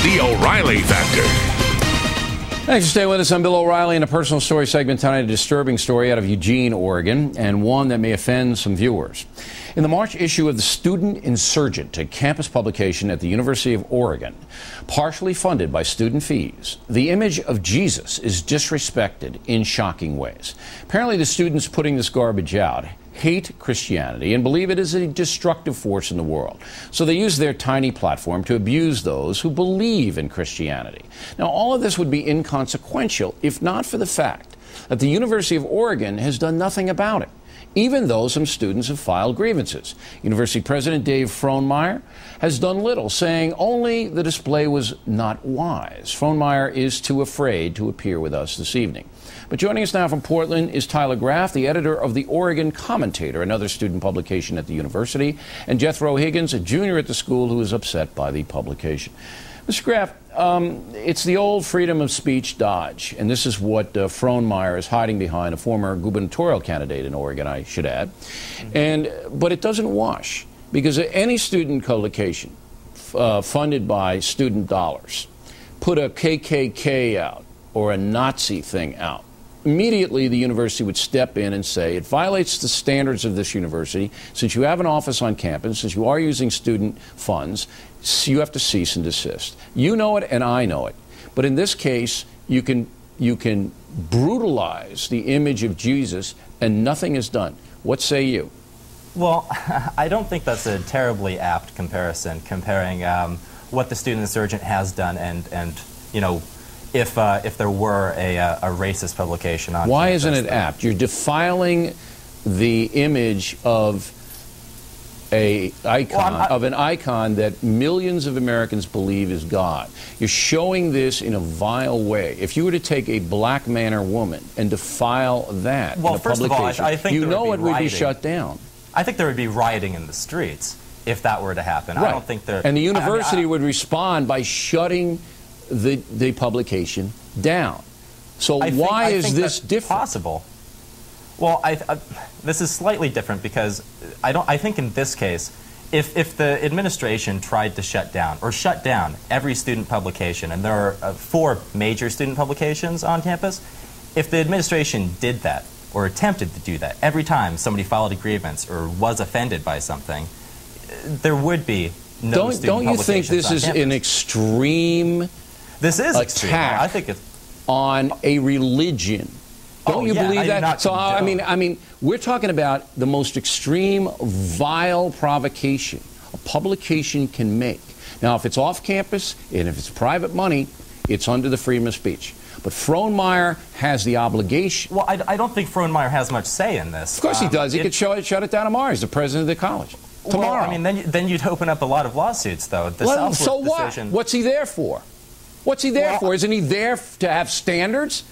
The O'Reilly Factor. Thanks for staying with us. I'm Bill O'Reilly in a personal story segment tonight, a disturbing story out of Eugene, Oregon, and one that may offend some viewers. In the March issue of the Student Insurgent, a campus publication at the University of Oregon, partially funded by student fees, the image of Jesus is disrespected in shocking ways. Apparently, the students putting this garbage out hate Christianity and believe it is a destructive force in the world. So they use their tiny platform to abuse those who believe in Christianity. Now, all of this would be inconsequential if not for the fact that the University of Oregon has done nothing about it, even though some students have filed grievances. University President Dave Frohnmeyer has done little, saying only the display was not wise. Frohnmeyer is too afraid to appear with us this evening. But joining us now from Portland is Tyler Graf, the editor of the Oregon Commentator, another student publication at the university, and Jethro Higgins, a junior at the school who is upset by the publication. Mr. Graf, it's the old freedom of speech dodge, and this is what Frohnmeyer is hiding behind, a former gubernatorial candidate in Oregon, I should add. But it doesn't wash, because any student publication funded by student dollars put a KKK out or a Nazi thing out, immediately the university would step in and say it violates the standards of this university. Since you have an office on campus, since you are using student funds, you have to cease and desist. You know it and I know it. But in this case, you can brutalize the image of Jesus and nothing is done. What say you? Well, I don't think that's a terribly apt comparison, comparing what the Student Insurgent has done and you know, if there were a racist publication on Why campus. Isn't it apt? You're defiling the image of an icon that millions of Americans believe is God. You're showing this in a vile way. If you were to take a black man or woman and defile that in a first of publication, all, I think you know it would be shut down. I think there would be rioting in the streets if that were to happen. Right. I don't think there. And the university would respond by shutting the publication down. So why is this different? Possible. Well, this is slightly different because I think in this case, if the administration tried to shut down every student publication, and there are 4 major student publications on campus, if the administration did that or attempted to do that every time somebody filed a grievance or was offended by something, there would be no student publications on campus. Don't you think this is an extreme? This is attack I think it's on a religion. Don't you believe that? So I mean, we're talking about the most extreme, vile provocation a publication can make. Now, if it's off campus and if it's private money, it's under the freedom of speech. But Frohnmeyer has the obligation. Well, I don't think Frohnmeyer has much say in this. Of course he does. He could shut it down tomorrow. He's the president of the college. Tomorrow. Well, I mean, then you'd open up a lot of lawsuits, though. So what? What's he there for? What's he there for? Isn't he there to have standards?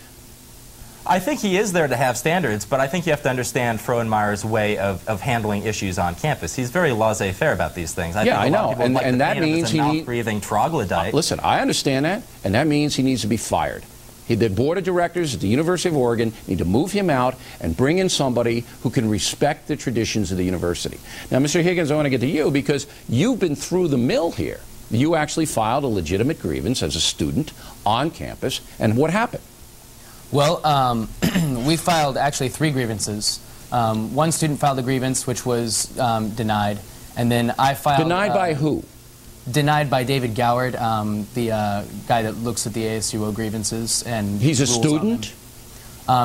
I think he is there to have standards, but I think you have to understand Frohnmeyer's way of handling issues on campus. He's very laissez-faire about these things. I know. And that means he needs breathing troglodyte. Listen, I understand that, and that means he needs to be fired. The board of directors at the University of Oregon need to move him out and bring in somebody who can respect the traditions of the university. Now, Mr. Higgins, I want to get to you because you've been through the mill here. You actually filed a legitimate grievance as a student on campus, and what happened? Well, we filed actually 3 grievances. One student filed a grievance which was denied, and then I filed... Denied by who? Denied by David Goward, the guy that looks at the ASUO grievances. And he's a student?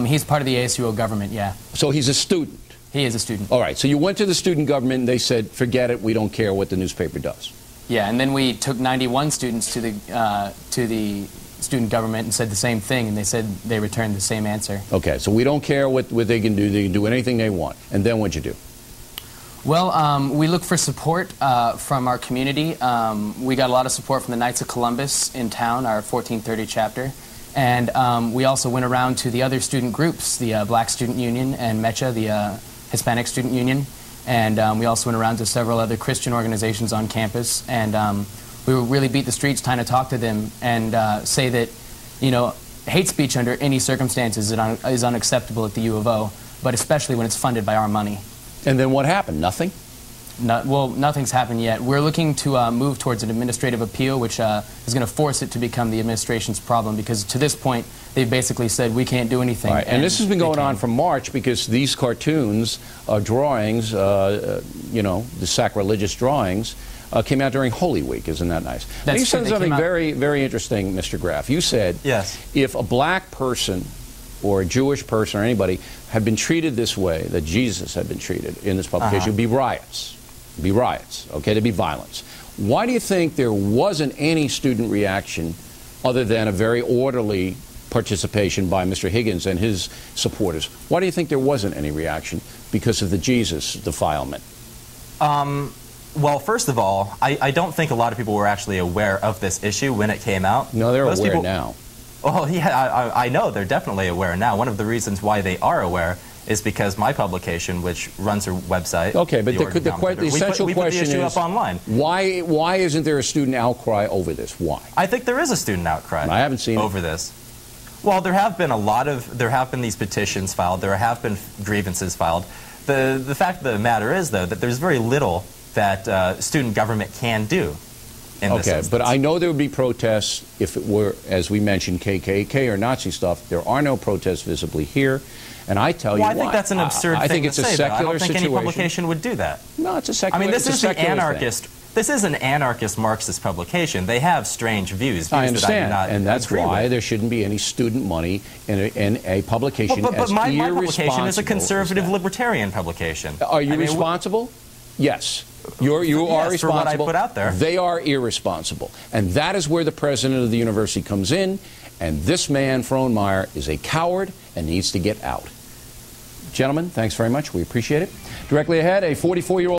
He's part of the ASUO government, yeah. So he's a student? He is a student. All right, so you went to the student government and they said, forget it, we don't care what the newspaper does. Yeah, and then we took 91 students to the student government and said the same thing, and they said they returned the same answer. Okay, so we don't care what they can do anything they want. And then what'd you do? Well, we look for support from our community. We got a lot of support from the Knights of Columbus in town, our 1430 chapter. And we also went around to the other student groups, the Black Student Union and MECHA, the Hispanic Student Union. And we also went around to several other Christian organizations on campus. And we really beat the streets trying to talk to them and say that, you know, hate speech under any circumstances is unacceptable at the U of O, but especially when it's funded by our money. And then what happened? Nothing? Nothing's happened yet. We're looking to move towards an administrative appeal, which is going to force it to become the administration's problem, because to this point, they've basically said we can't do anything. Right. And this has been going on from March, because these cartoons, drawings, you know, the sacrilegious drawings, came out during Holy Week. Isn't that nice? That's you said true. something very, very interesting, Mr. Graf. You said, yes, if a black person or a Jewish person or anybody had been treated this way, that Jesus had been treated in this publication, it would be riots. It'd be riots, okay? There'd be violence. Why do you think there wasn't any student reaction other than a very orderly participation by Mr. Higgins and his supporters? Why do you think there wasn't any reaction because of the Jesus defilement? Well, first of all, I don't think a lot of people were actually aware of this issue when it came out. No, they're aware now. Well, yeah, I know they're definitely aware now. One of the reasons why they are aware is because my publication, which runs their website. Okay, but the essential question put the issue is, up online. Why isn't there a student outcry over this? Why? I think there is a student outcry. I haven't seen over this. Well, there have been these petitions filed. There have been grievances filed. The fact of the matter is, though, that there's very little that student government can do. Okay, but I know there would be protests if it were, as we mentioned, KKK or Nazi stuff. There are no protests visibly here, and I tell you why. I think that's an absurd thing I think it's to a say, secular I don't think situation. any publication would do that. No, it's a secular. I mean, this is an anarchist. This is an anarchist Marxist publication. They have strange views. I understand, that I do not and that's why with. There shouldn't be any student money in a publication but my publication is a as conservative libertarian publication. Are you responsible? Yes. You are responsible. For what I put out there. They are irresponsible. And that is where the president of the university comes in, and this man, Frohnmeyer, is a coward and needs to get out. Gentlemen, thanks very much. We appreciate it. Directly ahead, a 44-year-old